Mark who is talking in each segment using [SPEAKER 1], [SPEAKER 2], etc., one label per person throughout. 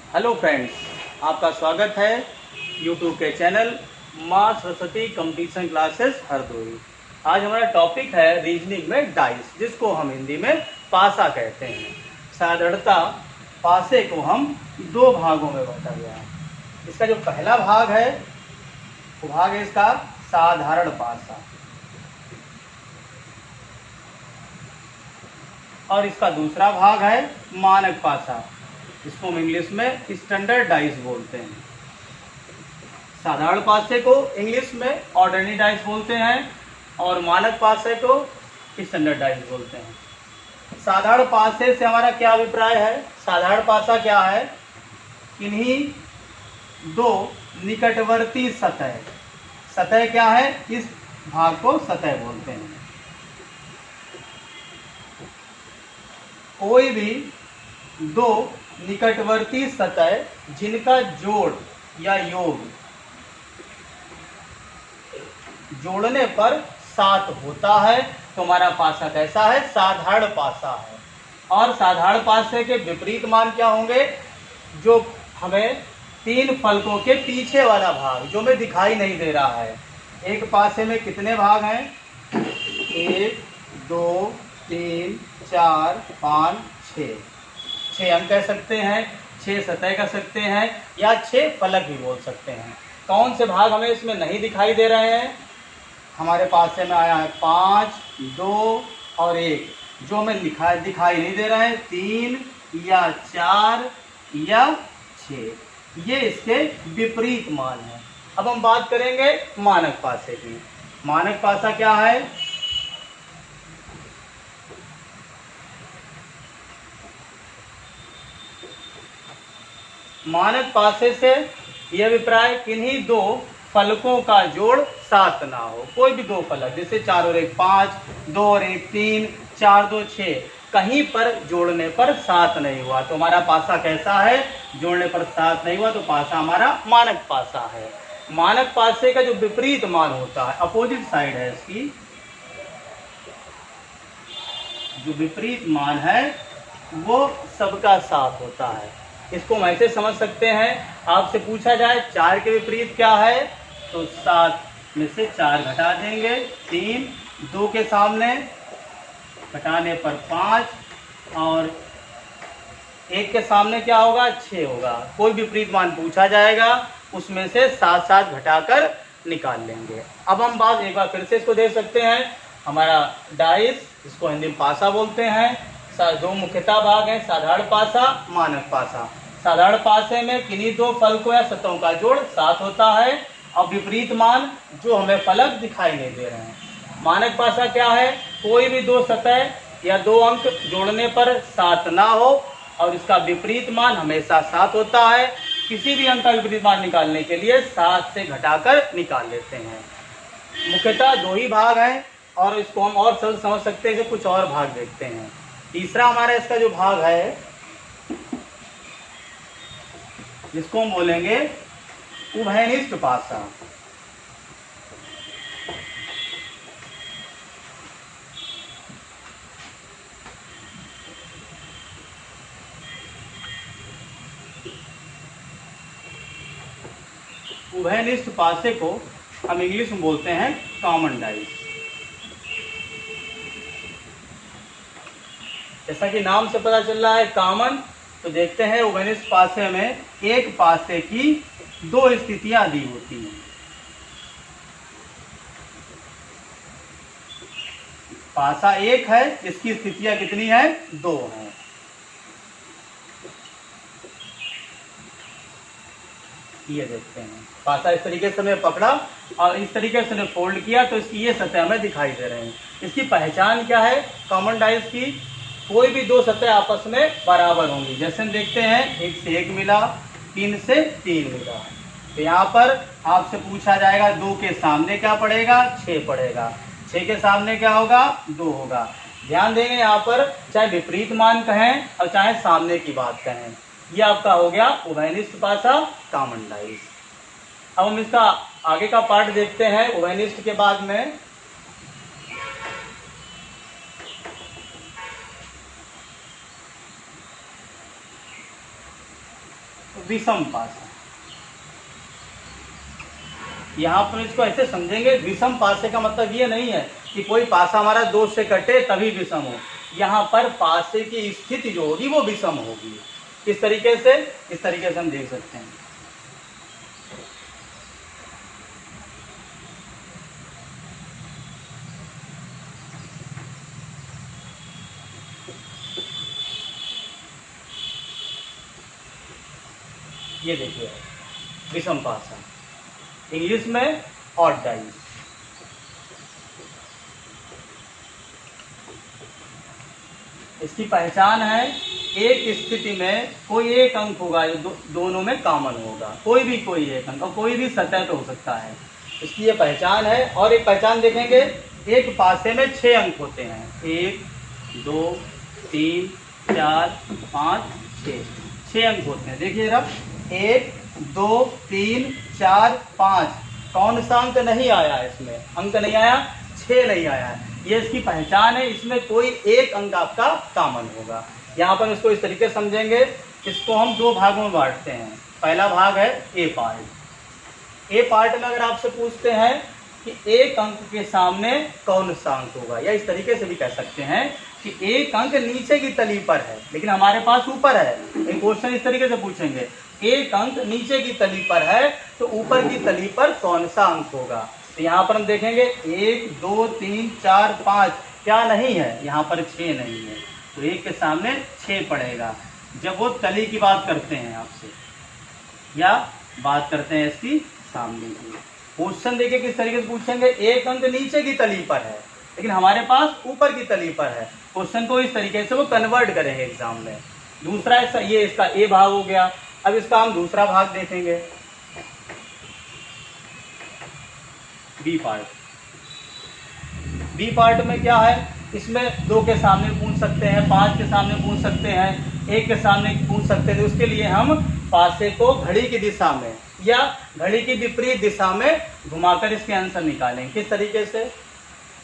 [SPEAKER 1] Hello friends, आपका स्वागत है यूट्यूब के चैनल माँ सरस्वती कंपटीशन क्लासेस हरदोई। आज हमारा टॉपिक है रीजनिंग में डाइस, जिसको हम हिंदी में पासा कहते हैं। साधारणता पासे को हम दो भागों में बांटा गया है। इसका जो पहला भाग है वो भाग है इसका साधारण पासा, और इसका दूसरा भाग है मानक पासा, इसको हम इंग्लिश में स्टैंडर्ड डाइस बोलते हैं। साधारण पासे को इंग्लिश में ऑर्डिनरी डाइस बोलते हैं और मानक पासे को स्टैंडर्ड डाइस बोलते हैं। साधारण पासे से हमारा क्या अभिप्राय है? साधारण पासा क्या है? इन्हीं दो निकटवर्ती सतह, सतह क्या है? इस भाग को सतह बोलते हैं। कोई भी दो निकटवर्ती सतह जिनका जोड़ या योग जोड़ने पर 7 होता है तो हमारा पासा कैसा है? साधारण पासा है। और साधारण पासे के विपरीत मान क्या होंगे? जो हमें 3 फलकों के पीछे वाला भाग जो हमें दिखाई नहीं दे रहा है। एक पासे में कितने भाग हैं? 1 2 3 4 5 6 हम कह सकते हैं, 6 सतह कह सकते हैं, या 6 फलक भी बोल सकते हैं। कौन से भाग हमें इसमें नहीं दिखाई दे रहे हैं? हमारे पास से में आया है 5 2 और 1, जो हमें दिखाई नहीं दे रहे हैं 3 या 4 या 6, ये इसके विपरीत मान है। अब हम बात करेंगे मानक पासे की। मानक पासा क्या है? मानक पासे से यह अभिप्राय किन्हीं दो फलकों का जोड़ 7 ना हो। कोई भी दो फलक, जैसे 4 और 1 5, 2 और 1 3, 4 2 6, कहीं पर जोड़ने पर 7 नहीं हुआ तो हमारा पासा कैसा है? जोड़ने पर 7 नहीं हुआ तो पासा हमारा मानक पासा है। मानक पासे का जो विपरीत मान होता है, अपोजिट साइड है इसकी, जो विपरीत मान है वो सबका 7 होता है। इसको हम ऐसे समझ सकते हैं, आपसे पूछा जाए 4 के विपरीत क्या है तो 7 में से 4 घटा देंगे, 3, 2 के सामने घटाने पर 5 और 1 के सामने क्या होगा? 6 होगा। कोई विपरीत मान पूछा जाएगा उसमें से 7 घटाकर निकाल लेंगे। अब हम बात एक बार फिर से इसको देख सकते हैं। हमारा डाइस, इसको हिंदी में पासा बोलते हैं। दो मुख्यतः भाग हैं, साधारण पासा, मानक पासा। साधारण पासे में किन्हीं दो फलकों या सतहों का जोड़ 7 होता है और विपरीत मान जो हमें फलक दिखाई नहीं दे रहे हैं। मानक पासा क्या है? कोई भी दो सतह या दो अंक जोड़ने पर 7 ना हो और इसका विपरीत मान हमेशा 7 होता है। किसी भी अंक का विपरीत मान निकालने के लिए 7 से घटाकर निकाल लेते हैं। मुख्यतः 2 ही भाग हैं और इसको हम और सरल समझ सकते हैं। कुछ और भाग देखते हैं। तीसरा हमारा इसका जो भाग है, जिसको हम बोलेंगे उभयनिष्ठ पासा। उभयनिष्ठ पासे को हम इंग्लिश में बोलते हैं कॉमन डाइस। जैसा कि नाम से पता चल रहा है कॉमन, तो देखते हैं उभयनिष्ठ पासे में एक पासे की 2 स्थितियां दी होती हैं। पासा 1 है, इसकी स्थितियां कितनी है? 2 हैं। ये देखते हैं, पासा इस तरीके से हमें पकड़ा और इस तरीके से फोल्ड किया तो इसकी ये सतह हमें दिखाई दे रहे हैं। इसकी पहचान क्या है कॉमन डाइस की? कोई भी दो सतह आपस में बराबर होंगी। जैसे हम देखते हैं 1 से 1 मिला, 3 से 3 मिला, तो यहाँ पर आपसे पूछा जाएगा 2 के सामने क्या पड़ेगा? 6 पड़ेगा। 6 के सामने क्या होगा? 2 होगा। ध्यान देंगे यहाँ पर चाहे विपरीत मान कहें और चाहे सामने की बात कहें, ये आपका हो गया उभयनिष्ठ पासा, कॉमन डाइस। अब हम इसका आगे का पार्ट देखते हैं। उभयनिष्ठ के बाद में विषम पासा। यहाँ पर इसको ऐसे समझेंगे, विषम पासे का मतलब ये नहीं है कि कोई पासा हमारा दो से कटे तभी विषम हो। यहाँ पर पासे की स्थिति जो होगी वो विषम होगी। किस तरीके से? इस तरीके से हम देख सकते हैं। ये देखिए विषम पासा, इंग्लिश में ऑड डाइस। इसकी पहचान है, एक स्थिति में कोई एक अंक होगा जो दोनों में कॉमन होगा, कोई एक अंक, और कोई भी सतह पे हो सकता है। इसकी ये पहचान है। और एक पहचान देखेंगे, एक पासे में 6 अंक होते हैं, 1 2 3 4 5 6 अंक होते हैं। देखिए जरा, 1 2 3 4 5, कौन सा अंक नहीं आया इसमें? अंक नहीं आया, 6 नहीं आया है। ये इसकी पहचान है, इसमें कोई एक अंक आपका कॉमन होगा। यहाँ पर इसको इस तरीके से समझेंगे, इसको हम 2 भागों में बांटते हैं। पहला भाग है ए पार्ट। ए पार्ट में अगर आपसे पूछते हैं कि एक अंक के सामने कौन सा अंक होगा, या इस तरीके से भी कह सकते हैं कि एक अंक नीचे की तली पर है लेकिन हमारे पास ऊपर है। एक क्वेश्चन इस तरीके से पूछेंगे, एक अंक नीचे की तली पर है तो ऊपर की तली पर कौन सा अंक होगा? तो यहाँ पर हम देखेंगे 1 2 3 4 5, क्या नहीं है? यहाँ पर 6 नहीं है, तो 1 के सामने 6 पड़ेगा। जब वो तली की बात करते हैं आपसे, या बात करते हैं इसकी सामने की। क्वेश्चन देखिए किस तरीके से पूछेंगे, एक अंक नीचे की तली पर है लेकिन हमारे पास ऊपर की तली पर है। क्वेश्चन को इस तरीके से वो कन्वर्ट करेंगे एग्जाम में। दूसरा ये इसका ए भाग हो गया। अब इसका हम दूसरा भाग देखेंगे, बी पार्ट। बी पार्ट में क्या है, इसमें 2 के सामने पूछ सकते हैं, 5 के सामने पूछ सकते हैं, 1 के सामने पूछ सकते हैं। तो उसके लिए हम पासे को घड़ी की दिशा में या घड़ी की विपरीत दिशा में घुमाकर इसके आंसर निकालेंगे। किस तरीके से?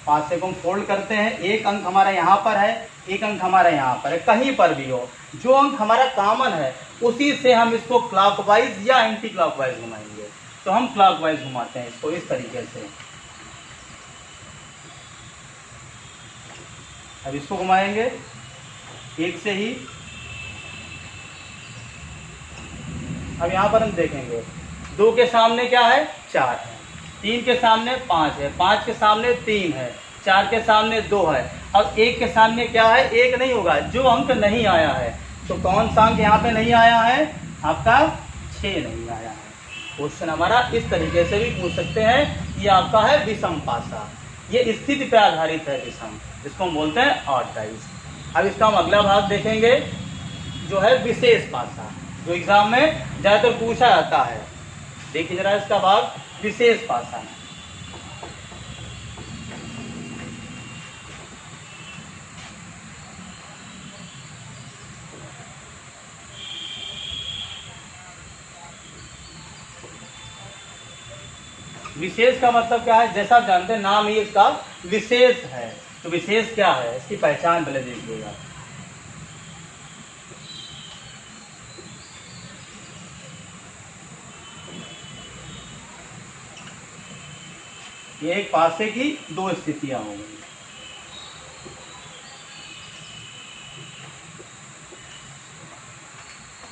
[SPEAKER 1] पासे को हम फोल्ड करते हैं, एक अंक हमारा यहाँ पर है, एक अंक हमारा यहाँ पर है, कहीं पर भी हो, जो अंक हमारा कॉमन है उसी से हम इसको क्लॉकवाइज या एंटी क्लॉकवाइज घुमाएंगे। तो हम क्लॉकवाइज घुमाते हैं इसको इस तरीके से। अब इसको घुमाएंगे एक से ही। अब यहाँ पर हम देखेंगे 2 के सामने क्या है? 4 है, 3 के सामने 5 है, 5 के सामने 3 है, 4 के सामने 2 है, और 1 के सामने क्या है? 1 नहीं होगा, जो अंक नहीं आया है। तो कौन सा अंक यहाँ पे नहीं आया है? आपका 6 नहीं आया है। क्वेश्चन हमारा इस तरीके से भी पूछ सकते हैं। ये आपका है विषम पासा, ये स्थिति पे आधारित है विषम, जिसको हम बोलते हैं ऑड डाइस। अब इसका हम अगला भाग देखेंगे जो है विशेष पासा, जो एग्जाम में ज़्यादातर पूछा जाता है। देखिए जरा इसका भाग, विशेष पासा। विशेष का मतलब क्या है? जैसा आप जानते हैं, नाम ही इसका विशेष है। तो विशेष क्या है, इसकी पहचान पहले देखिएगा। ये एक पासे की 2 स्थितियां होंगी।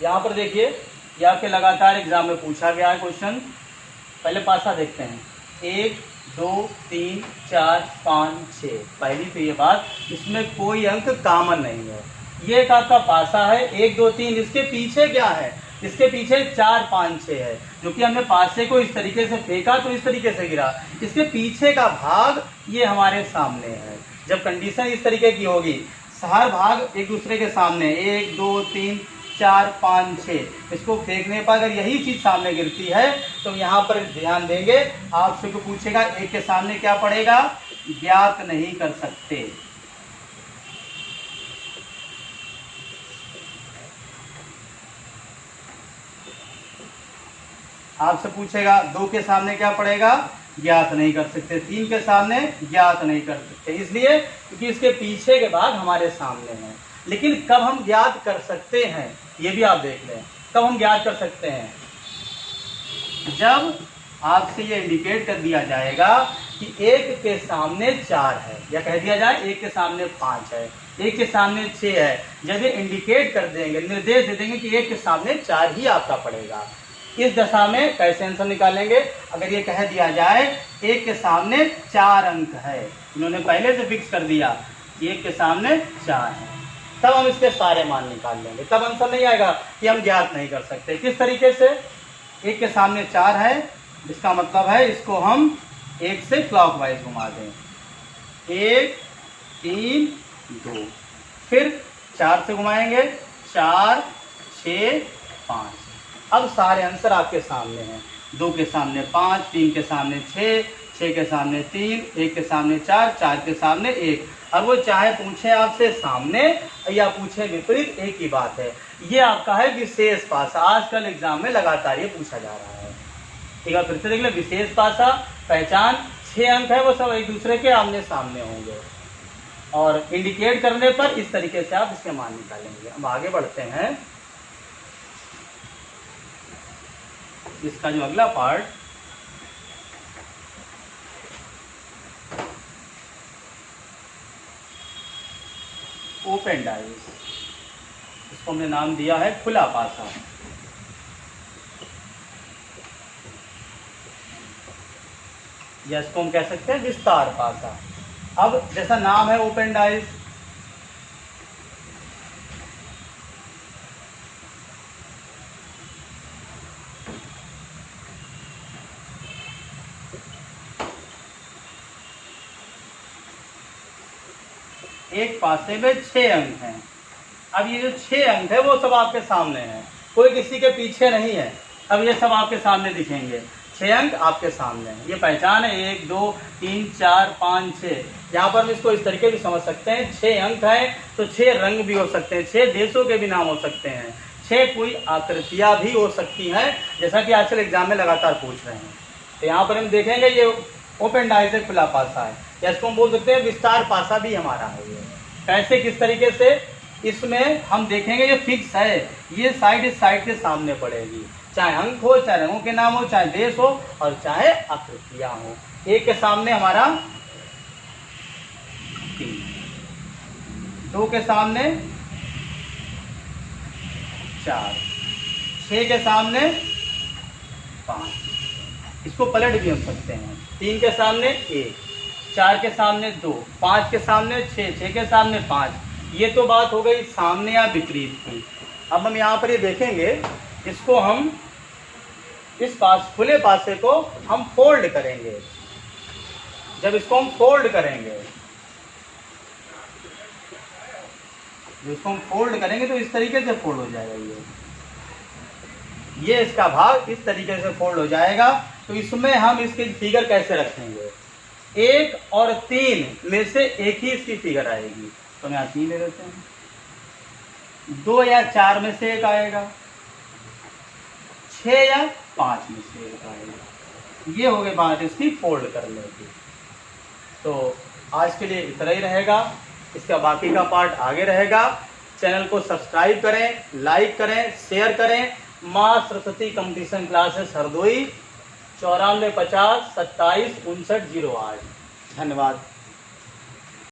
[SPEAKER 1] यहां पर देखिए, ये आपके लगातार एग्जाम में पूछा गया है क्वेश्चन। पहले पासा देखते हैं, 1 2 3 4 5 6। पहली तो ये बात, इसमें कोई अंक कॉमन नहीं है। ये एक आपका पासा है, 1 2 3। इसके पीछे क्या है? इसके पीछे 4 5 6 है, जो कि हमने पासे को इस तरीके से फेंका तो इस तरीके से गिरा। इसके पीछे का भाग ये हमारे सामने है। जब कंडीशन इस तरीके की होगी, हर भाग एक दूसरे के सामने, 1 2 3 4 5 6, इसको फेंकने पर अगर यही चीज सामने गिरती है तो यहाँ पर ध्यान देंगे, आपसे को पूछेगा 1 के सामने क्या पड़ेगा? ज्ञात नहीं कर सकते। आपसे पूछेगा 2 के सामने क्या पड़ेगा? ज्ञात नहीं कर सकते। 3 के सामने ज्ञात नहीं कर सकते, इसलिए क्योंकि इसके पीछे के भाग हमारे सामने हैं। लेकिन कब हम ज्ञात कर सकते हैं, ये भी आप देख लें। तब हम ज्ञात कर सकते हैं जब आपसे ये इंडिकेट कर दिया जाएगा कि 1 के सामने 4 है, या कह दिया जाए 1 के सामने 5 है, 1 के सामने 6 है। जब ये इंडिकेट कर देंगे, निर्देश दे देंगे कि 1 के सामने 4 ही आपका पड़ेगा, इस दशा में कैसे आंसर निकालेंगे? अगर ये कह दिया जाए 1 के सामने 4 अंक है, इन्होंने पहले से फिक्स कर दिया 1 के सामने 4 है, तब हम इसके सारे मान निकाल लेंगे, तब आंसर नहीं आएगा कि हम ज्ञात नहीं कर सकते। किस तरीके से? 1 के सामने 4 है, इसका मतलब है इसको हम 1 से क्लॉकवाइज घुमा दें, 1 3 2, फिर 4 से घुमाएंगे, 4 6 5। अब सारे आंसर आपके सामने हैं। 2 के सामने 5, 3 के सामने 6, 6 के सामने 3, 1 के सामने 4, 4 के सामने 1। अब वो चाहे पूछे आपसे सामने या पूछे विपरीत, एक ही बात है। ये आपका है विशेष पासा। आजकल एग्जाम में लगातार ये पूछा जा रहा है। एक बार फिर से देख ले, विशेष पासा पहचान 6 अंक है, वो सब एक दूसरे के आमने सामने होंगे और इंडिकेट करने पर इस तरीके से आप इसके मान निकालेंगे। अब आगे बढ़ते हैं, इसका जो अगला पार्ट, ओपन डाइस, इसको हमने नाम दिया है खुला पासा। या इसको हम कह सकते हैं विस्तार पासा। अब जैसा नाम है ओपन डाइस, एक पासे में 6 अंक हैं। अब ये जो 6 अंक है वो सब आपके सामने हैं, कोई किसी के पीछे नहीं है। अब ये सब आपके सामने दिखेंगे, 6 अंक आपके सामने हैं। ये पहचान है 1 2 3 4 5 6। यहाँ पर हम इसको इस तरीके भी समझ सकते हैं, 6 अंक हैं तो 6 रंग भी हो सकते हैं, 6 देशों के भी नाम हो सकते हैं, 6 कोई आकृतियाँ भी हो सकती हैं, जैसा कि आजकल एग्जाम में लगातार पूछ रहे हैं। तो यहाँ पर हम देखेंगे ये ओपन डाइस है, खुला पासा है, या इसको हम बोल सकते हैं विस्तार पासा भी हमारा है। ये कैसे, किस तरीके से? इसमें हम देखेंगे ये फिक्स है, ये साइड इस साइड के सामने पड़ेगी, चाहे अंक हो, चाहे रंगों के नाम हो, चाहे देश हो और चाहे आकृतियां हो। 1 के सामने हमारा 3, 2 के सामने 4, 6 के सामने 5, इसको पलट भी हम सकते हैं, 3 के सामने 1, 4 के सामने 2, 5 के सामने 6, 6 के सामने 5। ये तो बात हो गई सामने या विपरीत की। अब हम यहाँ पर ये देखेंगे, इसको हम इस खुले पासे को हम फोल्ड करेंगे। जब इसको हम फोल्ड करेंगे, तो इस तरीके से फोल्ड हो जाएगा। ये इसका भाग इस तरीके से फोल्ड हो जाएगा। तो इसमें हम इसकी फिगर कैसे रखेंगे? 1 और 3 में से एक ही इसकी फिगर आएगी, तो हम यहाँ 3 ले लेते हैं। 2 या 4 में से एक आएगा, 6 या 5 में से एक आएगा। ये हो गई बात इसकी फोल्ड करने की। तो आज के लिए इतना ही रहेगा, इसका बाकी का पार्ट आगे रहेगा। चैनल को सब्सक्राइब करें, लाइक करें, शेयर करें। माँ सरस्वती कंपटीशन क्लासेस हरदोई 9450 27 59 08। धन्यवाद।